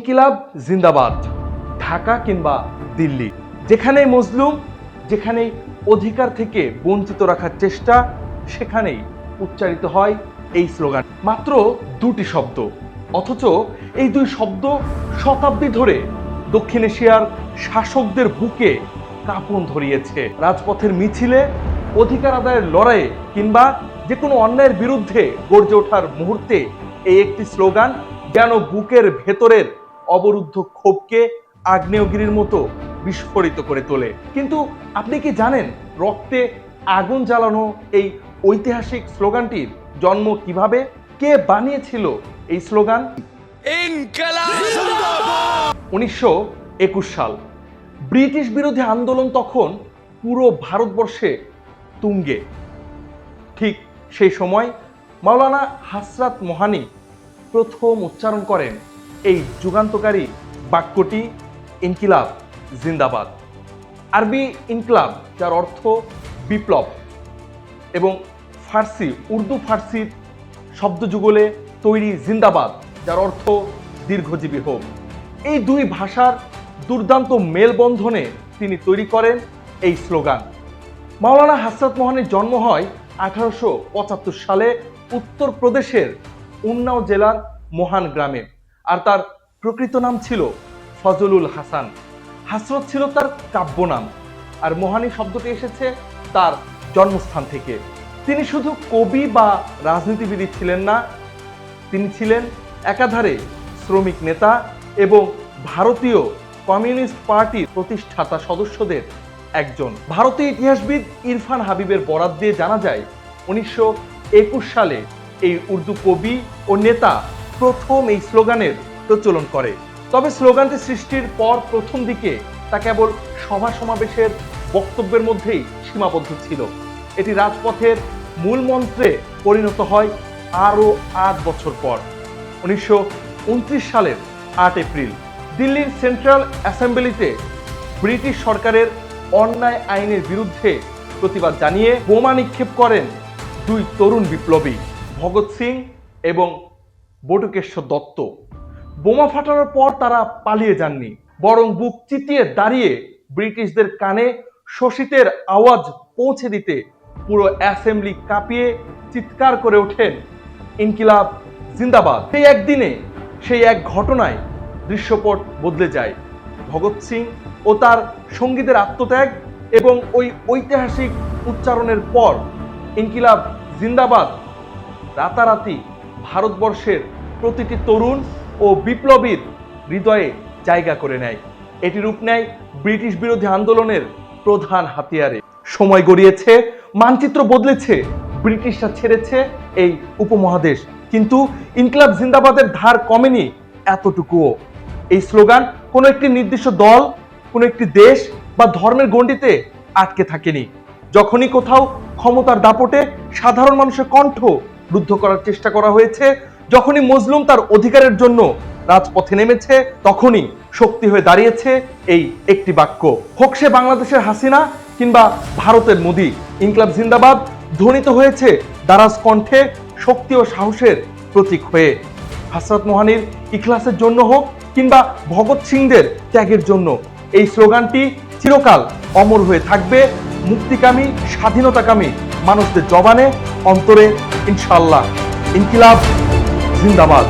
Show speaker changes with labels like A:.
A: ইনকিলাব জিন্দাবাদ। ঢাকা কিংবা দিল্লি, যেখানেই মজলুম, যেখানেই অধিকার থেকে বঞ্চিত রাখার চেষ্টা, সেখানেই উচ্চারিত হয় এই স্লোগান। মাত্র দুটি শব্দ, অথচ এই দুই শব্দ শতাব্দী ধরে দক্ষিণ এশিয়ার শাসকদের বুকে কাঁপন ধরিয়েছে। রাজপথের মিছিলে, অধিকার আদায়ের লড়াইয়ে কিংবা যে কোনো অন্যায়ের বিরুদ্ধে গর্জে ওঠার মুহূর্তে এই একটি স্লোগান যেন বুকের ভেতরের অবরুদ্ধ ক্ষোভকে আগ্নেয়গিরির মতো বিস্ফোরিত করে তোলে। কিন্তু আপনি কি জানেন রক্তে আগুন জ্বালানো এই ঐতিহাসিক স্লোগানটির জন্ম কিভাবে? কে বানিয়েছিল এই স্লোগান? 1921 সাল। ব্রিটিশ বিরোধী আন্দোলন তখন পুরো ভারতবর্ষে তুঙ্গে। ঠিক সেই সময় মাওলানা হাসরাত মোহানি প্রথম উচ্চারণ করেন এই যুগান্তকারী বাক্যটি, ইনকিলাব জিন্দাবাদ। আরবি ইনকিলাব, যার অর্থ বিপ্লব, এবং ফার্সি, উর্দু ফার্সির শব্দযুগলে তৈরি জিন্দাবাদ, যার অর্থ দীর্ঘজীবী হোক। এই দুই ভাষার দুর্দান্ত মেলবন্ধনে তিনি তৈরি করেন এই স্লোগান। মাওলানা হাসরাত মোহানির জন্ম হয় 1875 সালে উত্তরপ্রদেশের উন্নাও জেলার মোহান গ্রামে। আর তার প্রকৃত নাম ছিল ফজলুল হাসান। হাসরত ছিল তার কাব্য নাম, আর মোহানি শব্দটি এসেছে তার জন্মস্থান থেকে। তিনি শুধু কবি বা রাজনীতিবিদ ছিলেন না, তিনি ছিলেন একাধারে শ্রমিক নেতা এবং ভারতীয় কমিউনিস্ট পার্টির প্রতিষ্ঠাতা সদস্যদের একজন। ভারতীয় ইতিহাসবিদ ইরফান হাবিবের বরাত দিয়ে জানা যায় 1921 সালে এই উর্দু কবি ও নেতা প্রথম এই স্লোগানের প্রচলন করে। তবে স্লোগানটি সৃষ্টির পর প্রথম দিকে তা কেবল সভা সমাবেশের বক্তব্যের মধ্যেই সীমাবদ্ধ ছিল। এটি রাজপথের মূল মন্ত্রে পরিণত হয় আরও 8 বছর পর। 1929 সালের 8 এপ্রিল দিল্লির সেন্ট্রাল অ্যাসেম্বলিতে ব্রিটিশ সরকারের অন্যায় আইনের বিরুদ্ধে প্রতিবাদ জানিয়ে বোমা নিক্ষেপ করেন দুই তরুণ বিপ্লবী, ভগৎ সিং এবং বটুকেশ্বর দত্ত। বোমা ফাটানোর পর তারা পালিয়ে যাননি, বরং বুক চিতিয়ে দাঁড়িয়ে ব্রিটিশদের কানে শোষিতের আওয়াজ পৌঁছে দিতে পুরো অ্যাসেম্বলি কাঁপিয়ে চিৎকার করে ওঠেন ইনকিলাব জিন্দাবাদ। সেই একদিনে, সেই এক ঘটনায় দৃশ্যপট বদলে যায়। ভগৎ সিং ও তার সঙ্গীদের আত্মত্যাগ এবং ওই ঐতিহাসিক উচ্চারণের পর ইনকিলাব জিন্দাবাদ রাতারাতি ভারতবর্ষের প্রতিটি তরুণ ও বিপ্লবীর হৃদয়ে জায়গা করে নেয়। এটি রূপ নেয় ব্রিটিশ বিরোধী আন্দোলনের প্রধান হাতিয়ারে। সময় গড়িয়েছে, মানচিত্র বদলেছে, ব্রিটিশরা ছেড়েছে এই উপমহাদেশ, কিন্তু ইনকিলাব জিন্দাবাদের ধার কমেনি এতটুকুও। এই স্লোগান কোনো একটি নির্দিষ্ট দল, কোনো একটি দেশ বা ধর্মের গণ্ডিতে আটকে থাকেনি। যখনই কোথাও ক্ষমতার দাপটে সাধারণ মানুষের কণ্ঠ রুদ্ধ করার চেষ্টা করা হয়েছে, যখনই মজলুম তার অধিকারের জন্য রাজপথে নেমেছে, তখনই শক্তি হয়ে দাঁড়িয়েছে এই একটি বাক্য। হোক সে বাংলাদেশের হাসিনা কিংবা ভারতের মোদি, ইনকিলাব জিন্দাবাদ ধ্বনিত হয়েছে দারাজ কণ্ঠে, শক্তি ও সাহসের প্রতীক হয়ে। হাসরত মোহানির ইখলাসের জন্য হোক কিংবা ভগৎ সিংদের ত্যাগের জন্য, এই স্লোগানটি চিরকাল অমর হয়ে থাকবে মুক্তিকামী, স্বাধীনতাকামী মানুষদের জবানে, অন্তরে, ইনশাআল্লাহ। ইনকিলাব জিন্দাবাদ।